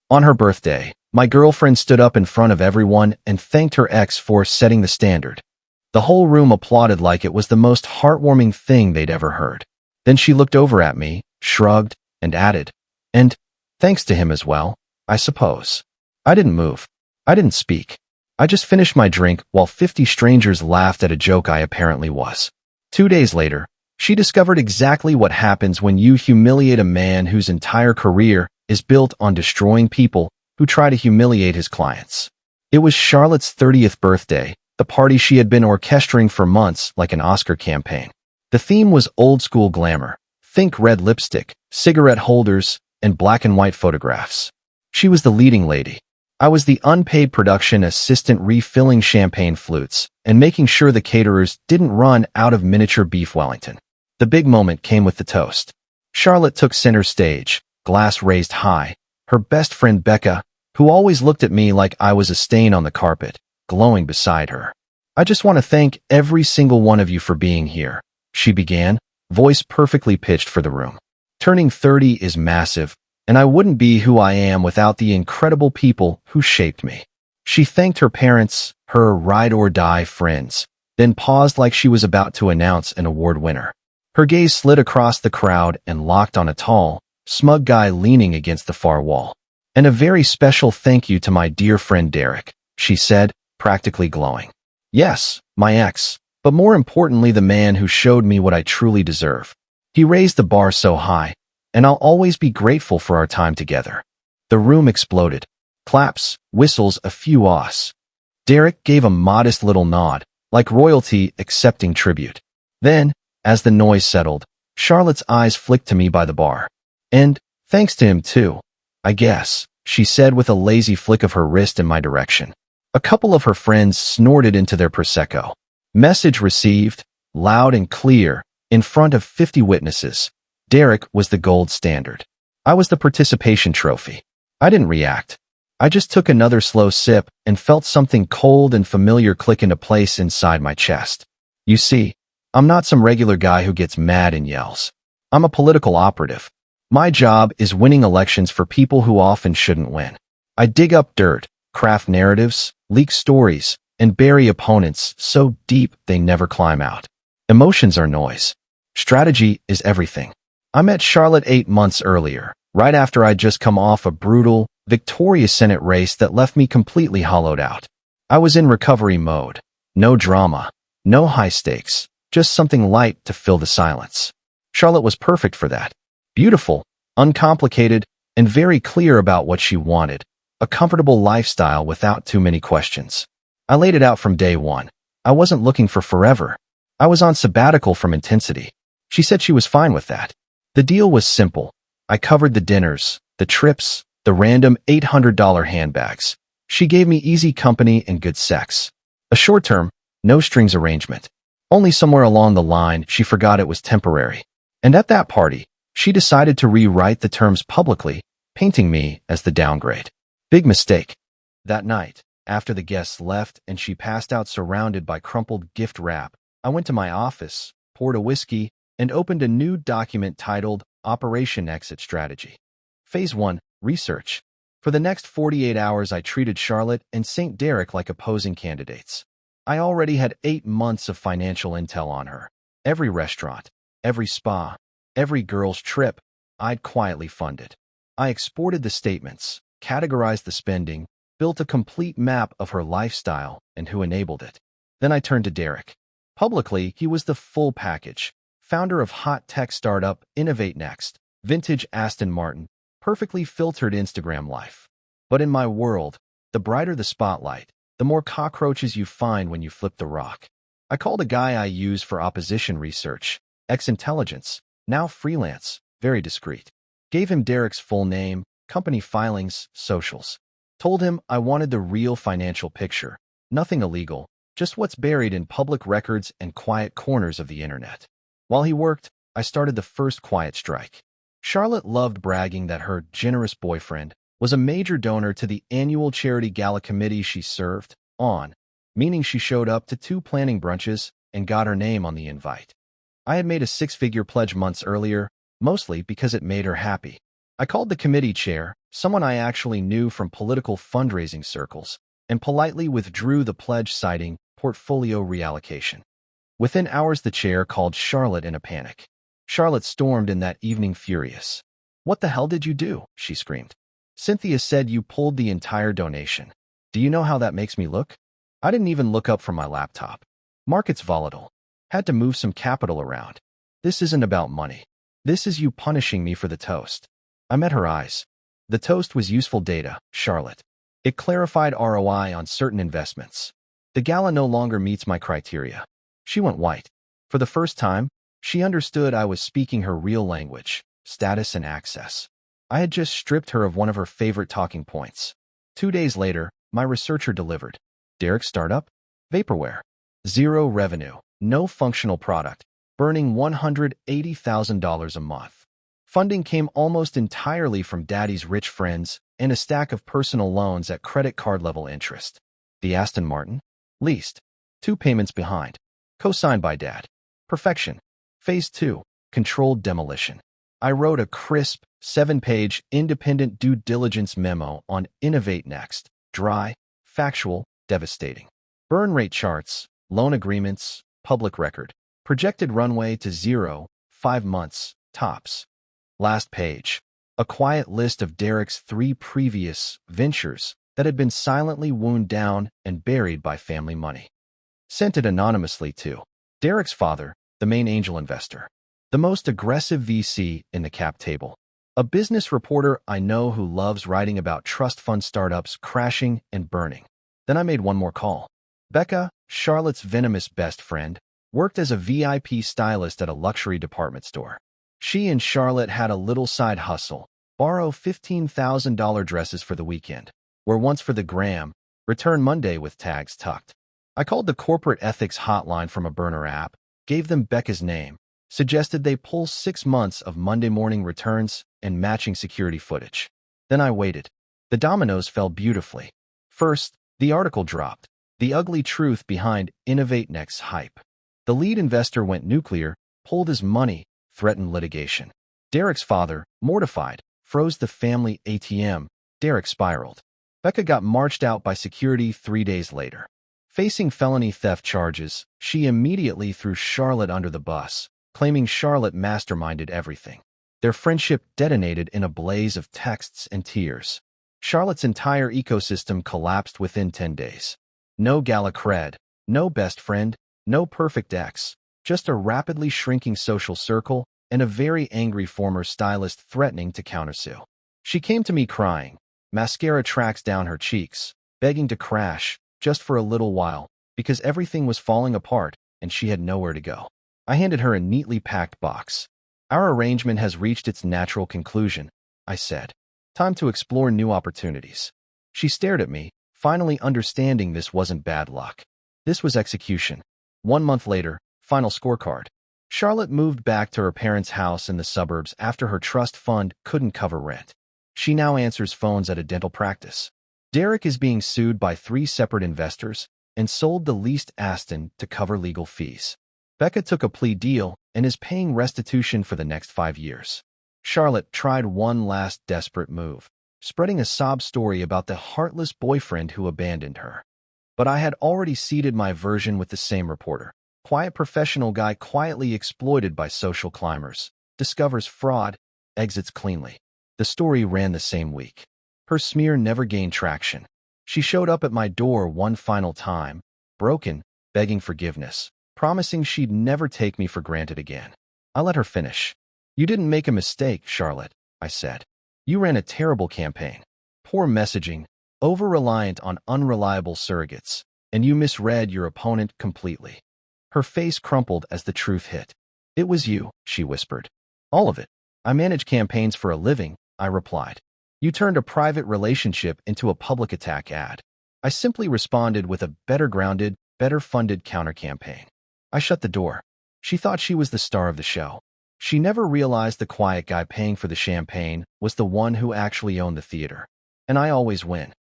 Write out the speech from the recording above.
On her birthday, my girlfriend stood up in front of everyone and thanked her ex for setting the standard. The whole room applauded like it was the most heartwarming thing they'd ever heard. Then she looked over at me, shrugged, and added, "And thanks to him as well, I suppose." I didn't move. I didn't speak. I just finished my drink while 50 strangers laughed at a joke I apparently was. 2 days later, she discovered exactly what happens when you humiliate a man whose entire career is built on destroying people who try to humiliate his clients. It was Charlotte's 30th birthday, the party she had been orchestrating for months like an Oscar campaign. The theme was old-school glamour. Think red lipstick, cigarette holders, and black and white photographs. She was the leading lady. I was the unpaid production assistant refilling champagne flutes and making sure the caterers didn't run out of miniature beef Wellington. The big moment came with the toast. Charlotte took center stage, glass raised high. Her best friend Becca, who always looked at me like I was a stain on the carpet, glowing beside her. "I just want to thank every single one of you for being here," she began, voice perfectly pitched for the room. "Turning 30 is massive, and I wouldn't be who I am without the incredible people who shaped me." She thanked her parents, her ride-or-die friends, then paused like she was about to announce an award winner. Her gaze slid across the crowd and locked on a tall, smug guy leaning against the far wall. "And a very special thank you to my dear friend Derek," she said, practically glowing. "Yes, my ex, but more importantly the man who showed me what I truly deserve. He raised the bar so high, and I'll always be grateful for our time together." The room exploded. Claps, whistles, a few ahs. Derek gave a modest little nod, like royalty accepting tribute. Then, as the noise settled, Charlotte's eyes flicked to me by the bar. "And thanks to him too, I guess," she said with a lazy flick of her wrist in my direction. A couple of her friends snorted into their Prosecco. Message received, loud and clear, in front of 50 witnesses. Derek was the gold standard. I was the participation trophy. I didn't react. I just took another slow sip and felt something cold and familiar click into place inside my chest. You see, I'm not some regular guy who gets mad and yells. I'm a political operative. My job is winning elections for people who often shouldn't win. I dig up dirt, craft narratives, leak stories, and bury opponents so deep they never climb out. Emotions are noise. Strategy is everything. I met Charlotte 8 months earlier, right after I'd just come off a brutal, victorious Senate race that left me completely hollowed out. I was in recovery mode. No drama, no high stakes, just something light to fill the silence. Charlotte was perfect for that. Beautiful, uncomplicated, and very clear about what she wanted. A comfortable lifestyle without too many questions. I laid it out from day one. I wasn't looking for forever. I was on sabbatical from intensity. She said she was fine with that. The deal was simple. I covered the dinners, the trips, the random $800 handbags. She gave me easy company and good sex. A short-term, no-strings arrangement. Only somewhere along the line, she forgot it was temporary. And at that party, she decided to rewrite the terms publicly, painting me as the downgrade. Big mistake. That night, after the guests left and she passed out surrounded by crumpled gift wrap, I went to my office, poured a whiskey, and opened a new document titled Operation Exit Strategy. Phase 1, Research. For the next 48 hours, I treated Charlotte and St. Derek like opposing candidates. I already had 8 months of financial intel on her. Every restaurant, every spa, every girl's trip, I'd quietly funded. I exported the statements, categorized the spending, built a complete map of her lifestyle and who enabled it. Then I turned to Derek. Publicly, he was the full package. Founder of hot tech startup Innovate Next, vintage Aston Martin, perfectly filtered Instagram life. But in my world, the brighter the spotlight, the more cockroaches you find when you flip the rock. I called a guy I use for opposition research, ex-intelligence, now freelance, very discreet. Gave him Derek's full name, company filings, socials. Told him I wanted the real financial picture, nothing illegal, just what's buried in public records and quiet corners of the internet. While he worked, I started the first quiet strike. Charlotte loved bragging that her generous boyfriend was a major donor to the annual charity gala committee she served on, meaning she showed up to 2 planning brunches and got her name on the invite. I had made a 6-figure pledge months earlier, mostly because it made her happy. I called the committee chair, someone I actually knew from political fundraising circles, and politely withdrew the pledge citing portfolio reallocation. Within hours, the chair called Charlotte in a panic. Charlotte stormed in that evening furious. "What the hell did you do?" she screamed. "Cynthia said you pulled the entire donation. Do you know how that makes me look? I didn't even look up from my laptop. Market's volatile. Had to move some capital around. This isn't about money. This is you punishing me for the toast." I met her eyes. The toast was useful data, Charlotte. It clarified ROI on certain investments. The gala no longer meets my criteria. She went white. For the first time, she understood I was speaking her real language, status and access. I had just stripped her of one of her favorite talking points. 2 days later, my researcher delivered. Derek's startup? Vaporware. Zero revenue, no functional product, burning $180,000 a month. Funding came almost entirely from Daddy's rich friends and a stack of personal loans at credit card level interest. The Aston Martin? Leased. 2 payments behind. Co-signed by Dad. Perfection. Phase 2. Controlled demolition. I wrote a crisp, 7-page independent due diligence memo on Innovate Next. Dry, factual, devastating. Burn rate charts, loan agreements, public record. Projected runway to 0, 5 months, tops. Last page. A quiet list of Derek's 3 previous ventures that had been silently wound down and buried by family money. Sent it anonymously to Derek's father, the main angel investor, the most aggressive VC in the cap table, a business reporter I know who loves writing about trust fund startups crashing and burning. Then I made one more call. Becca, Charlotte's venomous best friend, worked as a VIP stylist at a luxury department store. She and Charlotte had a little side hustle, borrow $15,000 dresses for the weekend, wear once for the gram, return Monday with tags tucked. I called the corporate ethics hotline from a burner app, gave them Becca's name, suggested they pull 6 months of Monday morning returns and matching security footage. Then I waited. The dominoes fell beautifully. First, the article dropped. The ugly truth behind Innovate Next's hype. The lead investor went nuclear, pulled his money, threatened litigation. Derek's father, mortified, froze the family ATM. Derek spiraled. Becca got marched out by security 3 days later. Facing felony theft charges, she immediately threw Charlotte under the bus, claiming Charlotte masterminded everything. Their friendship detonated in a blaze of texts and tears. Charlotte's entire ecosystem collapsed within 10 days. No gala cred, no best friend, no perfect ex, just a rapidly shrinking social circle and a very angry former stylist threatening to countersue. She came to me crying, mascara tracks down her cheeks, begging to crash, just for a little while, because everything was falling apart and she had nowhere to go. I handed her a neatly packed box. "Our arrangement has reached its natural conclusion," I said. "Time to explore new opportunities." She stared at me, finally understanding this wasn't bad luck. This was execution. 1 month later, final scorecard. Charlotte moved back to her parents' house in the suburbs after her trust fund couldn't cover rent. She now answers phones at a dental practice. Derek is being sued by 3 separate investors and sold the leased Aston to cover legal fees. Becca took a plea deal and is paying restitution for the next 5 years. Charlotte tried one last desperate move, spreading a sob story about the heartless boyfriend who abandoned her. But I had already seeded my version with the same reporter. Quiet professional guy quietly exploited by social climbers, discovers fraud, exits cleanly. The story ran the same week. Her smear never gained traction. She showed up at my door one final time, broken, begging forgiveness, promising she'd never take me for granted again. I let her finish. "You didn't make a mistake, Charlotte," I said. "You ran a terrible campaign. Poor messaging, over-reliant on unreliable surrogates, and you misread your opponent completely." Her face crumpled as the truth hit. "It was you," she whispered. "All of it. I manage campaigns for a living," I replied. "You turned a private relationship into a public attack ad." I simply responded with a better grounded, better funded counter-campaign. I shut the door. She thought she was the star of the show. She never realized the quiet guy paying for the champagne was the one who actually owned the theater. And I always win.